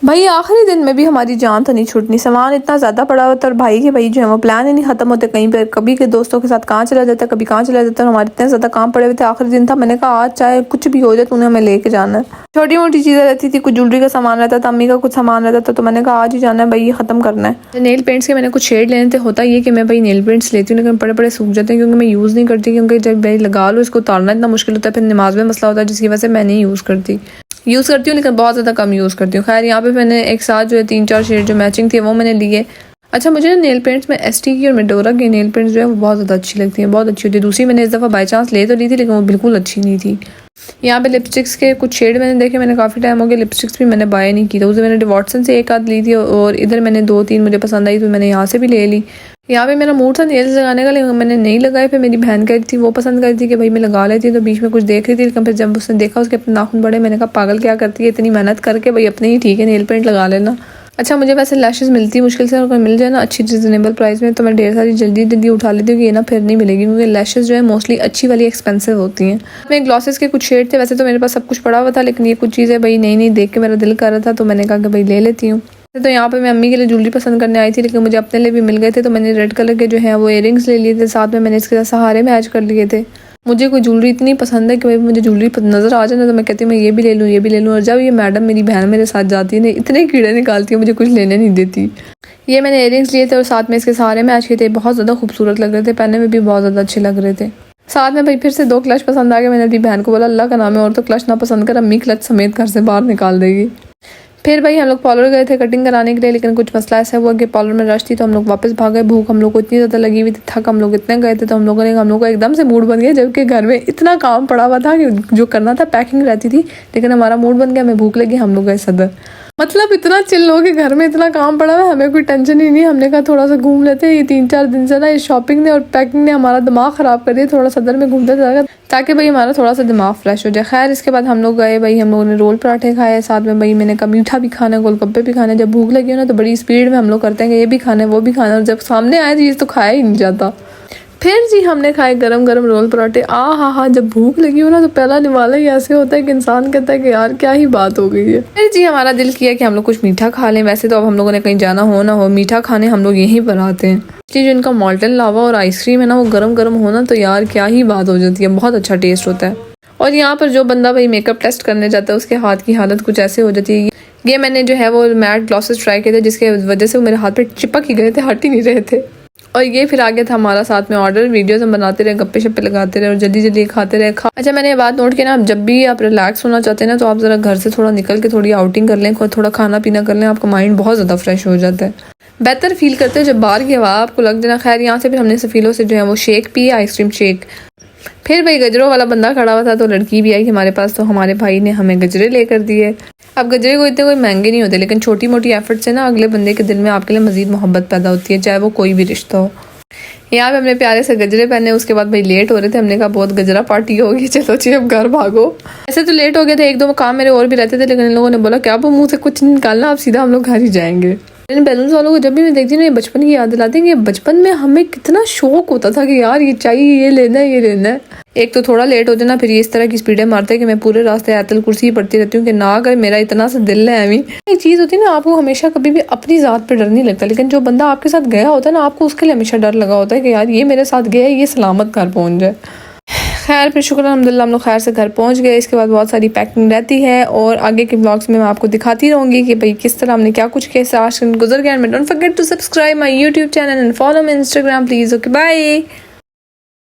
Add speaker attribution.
Speaker 1: भाई आखिरी दिन में भी हमारी जान तो नहीं छूटनी, सामान इतना ज़्यादा पड़ा हुआ था और भाई के भाई जो है वो प्लान ही नहीं ख़त्म होते, कहीं पर कभी के दोस्तों के साथ कहाँ चला जाता है, कभी कहाँ चला जाता है। हमारे इतने ज़्यादा काम पड़े हुए थे, आखिरी दिन था, मैंने कहा आज चाहे कुछ भी हो जाए तूने हमें लेके जाना है। छोटी मोटी चीज़ें रहती थी, कुछ ज्वेलरी का सामान रहता था, अम्मी का कुछ सामान रहता था, तो मैंने कहा आज ही जाना है भाई, ये ख़त्म करना है। नेल पेंट्स के मैंने कुछ शेड लेने थे। होता ये कि मैं भाई नेल पेंट्स लेती हूँ लेकिन बड़े बड़े सूख जाते हैं क्योंकि मैं यूज़ नहीं करती, क्योंकि जब भाई लगा लो इसको उतारना इतना मुश्किल होता है, फिर नमाज में मसला होता है, जिसकी वजह से मैं नहीं यूज़ करती लेकिन बहुत ज़्यादा कम यूज़ करती हूँ। खैर यहाँ पे मैंने एक साथ जो है 3-4 शेड जो मैचिंग थी वो मैंने लिए। अच्छा, मुझे ना नेल पेंट्स में एसटी की और मेडोरा की नेल पेंट्स जो है वो बहुत ज़्यादा अच्छी लगती हैं, बहुत अच्छी होती है। दूसरी मैंने इस दफ़ा बाई चांस ले तो ली थी लेकिन वो बिल्कुल अच्छी नहीं थी। यहाँ पे लिपस्टिक्स के कुछ शेड मैंने देखे, मैंने काफ़ी टाइम हो गया लिपस्टिक्स भी मैंने बाय नहीं की, तो उसे मैंने वॉटसन से एक आध ली थी और इधर मैंने 2-3 मुझे पसंद आई तो मैंने यहाँ से भी ले ली। यहाँ पे मेरा मूड था नेल्स लगाने का लेकिन मैंने नहीं लगाए। फिर मेरी बहन कह रही थी, वो पसंद कर रही थी कि भाई मैं लगा लेती, तो बीच में कुछ देख रही थी लेकिन फिर जब उसने देखा उसके अपने नाखून बड़े, मैंने कहा पागल क्या करती है, इतनी मेहनत करके भाई अपने ही ठीक है नेल पेंट लगा लेना। अच्छा, मुझे वैसे लैशेस मिलती मुश्किल से, अगर मिल जाए ना अच्छी रिजनेबल प्राइस में तो मैं ढेर सारी जल्दी उठा लेती हूँ कि ये ना फिर नहीं मिलेगी, क्योंकि लैशेस जो है मोस्टली अच्छी वाली एक्सपेंसिव होती हैं। मैं ग्लॉसेस के कुछ शेड थे, वैसे तो मेरे पास सब कुछ पड़ा हुआ था लेकिन ये कुछ चीज़ें भाई नई देख के मेरा दिल कर रहा था तो मैंने कहा कि भाई ले लेती हूँ। तो यहाँ पे मैं अम्मी के लिए ज्वेलरी पसंद करने आई थी लेकिन मुझे अपने लिए भी मिल गए थे, तो मैंने रेड कलर के जो है वो इयरिंग्स ले लिए थे, साथ में मैंने इसके साथ सहारे मैच कर लिए थे। मुझे कोई ज्वेलरी इतनी पसंद है कि भाई मुझे ज्वेलरी नज़र आ जाए ना तो मैं कहती हूँ मैं ये भी ले लूँ। और जब ये मैडम मेरी बहन मेरे साथ जाती है ना, इतने कीड़े निकालती है, मुझे कुछ लेने नहीं देती। ये मैंने इयरिंग्स लिए थे और साथ में इसके सहारे मैच किए थे, बहुत ज़्यादा खूबसूरत लग रहे थे, पहनने में भी बहुत ज़्यादा अच्छे लग रहे थे। साथ में भाई फिर से 2 क्लच पसंद आ गए। मैंने अपनी बहन को बोला अल्लाह का नाम है और तो क्लच ना पसंद कर, अम्मी क्लच समेत घर से बाहर निकाल देगी। फिर भाई हम लोग पार्लर गए थे कटिंग कराने के लिए, लेकिन कुछ मसला ऐसा हुआ कि पार्लर में रश थी तो हम लोग वापस भाग गए। भूख हम लोग को इतनी ज़्यादा लगी हुई थी, थक हम लोग इतने गए थे, तो हम लोग का एकदम से मूड बन गया, जबकि घर में इतना काम पड़ा हुआ था कि जो करना था पैकिंग रहती थी, लेकिन हमारा मूड बन गया, हमें भूख लगी, हम लोग गए सदर। मतलब इतना चिल हो कि घर में इतना काम पड़ा हुआ है, हमें कोई टेंशन ही नहीं। हमने कहा थोड़ा सा घूम लेते हैं, ये 3-4 दिन से ना इस शॉपिंग ने और पैकिंग ने हमारा दिमाग ख़राब कर दिया, थोड़ा सदर में घूमते जाएगा ताकि भाई हमारा थोड़ा सा दिमाग फ्रेश हो जाए। खैर इसके बाद हम लोग गए, भाई हम लोगों ने रोल पराठे खाए, साथ में भाई मैंने कहा मीठा भी खाना है, गोलगप्पे भी खाने। जब भूख लगी हो ना तो बड़ी स्पीड में हम लोग करते हैं कि ये भी खाना है वो भी खाना है, और जब सामने आए चीज़ तो खाया ही नहीं जाता। फिर जी हमने खाए गरम गरम रोल पराठे। हाँ, जब भूख लगी हो ना तो पहला निवाला ही ऐसे होता है कि इंसान कहता है कि यार क्या ही बात हो गई है। फिर जी हमारा दिल किया कि हम लोग कुछ मीठा खा लें। वैसे तो अब हम लोगों ने कहीं जाना हो ना हो, मीठा खाने हम लोग यहीं पर आते हैं। इसलिए जो इनका मॉल्टन लावा और आइसक्रीम है ना वो गरम गरम होना तो यार क्या ही बात हो जाती है, बहुत अच्छा टेस्ट होता है। और यहाँ पर जो बंदा भाई मेकअप टेस्ट करने जाता है उसके हाथ की हालत कुछ ऐसे हो जाती है। ये मैंने जो है वो मैट ग्लॉसेस ट्राई किए थे जिसके वजह से वो मेरे हाथ पे चिपक ही गए थे, हट ही नहीं रहे थे। और ये फिर आ गया था हमारा साथ में ऑर्डर। वीडियोस हम बनाते रहे, गप्पे शप्पे लगाते रहे और जल्दी खाते रहे। अच्छा, मैंने ये बात नोट की ना, आप जब भी आप रिलैक्स होना चाहते हैं ना तो आप ज़रा घर से थोड़ा निकल के थोड़ी आउटिंग कर लें, थोड़ा खाना पीना कर लें, आपका माइंड बहुत ज़्यादा फ्रेश हो जाता है, बेहतर फील करते हैं जब बाहर की हवा आपको लग जाना। खैर यहाँ से फिर हमने सफ़ीलों से जो है वो शेक पिए, आइसक्रीम शेक। फिर भाई गजरों वाला बंदा खड़ा हुआ था तो लड़की भी आई हमारे पास, तो हमारे भाई ने हमें गजरे लेकर दिए। अब गजरे को इतने कोई महंगे नहीं होते, लेकिन छोटी मोटी एफर्ट से ना अगले बंदे के दिल में आपके लिए मजीद मोहब्बत पैदा होती है, चाहे वो कोई भी रिश्ता हो। यहाँ पे हमने प्यारे से गजरे पहने। उसके बाद भाई लेट हो रहे थे, हमने कहा बहुत गजरा पार्टी होगी, चलो जी अब घर भागो। ऐसे तो लेट हो गए थे, 1-2 काम मेरे और भी रहते थे, लेकिन इन लोगों ने बोला क्या वो मुंह से कुछ नहीं निकालना, आप सीधा हम लोग घर ही जाएंगे। इन बैलून्स वालों को जब भी मैं देखती हूँ ना, ये बचपन की याद दिलाती है कि बचपन में हमें कितना शौक होता था कि यार ये चाहिए, ये लेना है, ये लेना है। एक तो थोड़ा लेट हो जाना, फिर ये इस तरह की स्पीडें मारते हैं कि मैं पूरे रास्ते आयतल कुर्सी ही पढ़ती रहती हूँ कि ना अगर मेरा इतना सा दिल है। अभी एक चीज़ होती है ना, आपको हमेशा कभी भी अपनी ज़ात पे डर नहीं लगता, लेकिन जो बंदा आपके साथ गया होता है ना आपको उसके लिए हमेशा डर लगा होता है कि यार ये मेरे साथ गया है, ये सलामत घर पहुँच जाए। खैर फिर शुक्र अल्हम्दुलिल्लाह हम लोग खैर से घर पहुंच गए। इसके बाद बहुत सारी पैकिंग रहती है और आगे के ब्लॉग्स में मैं आपको दिखाती रहूँगी कि भाई किस तरह हमने क्या कुछ कैसे आज गुजर गया। Don't forget to subscribe my YouTube channel and follow me Instagram please. Okay bye.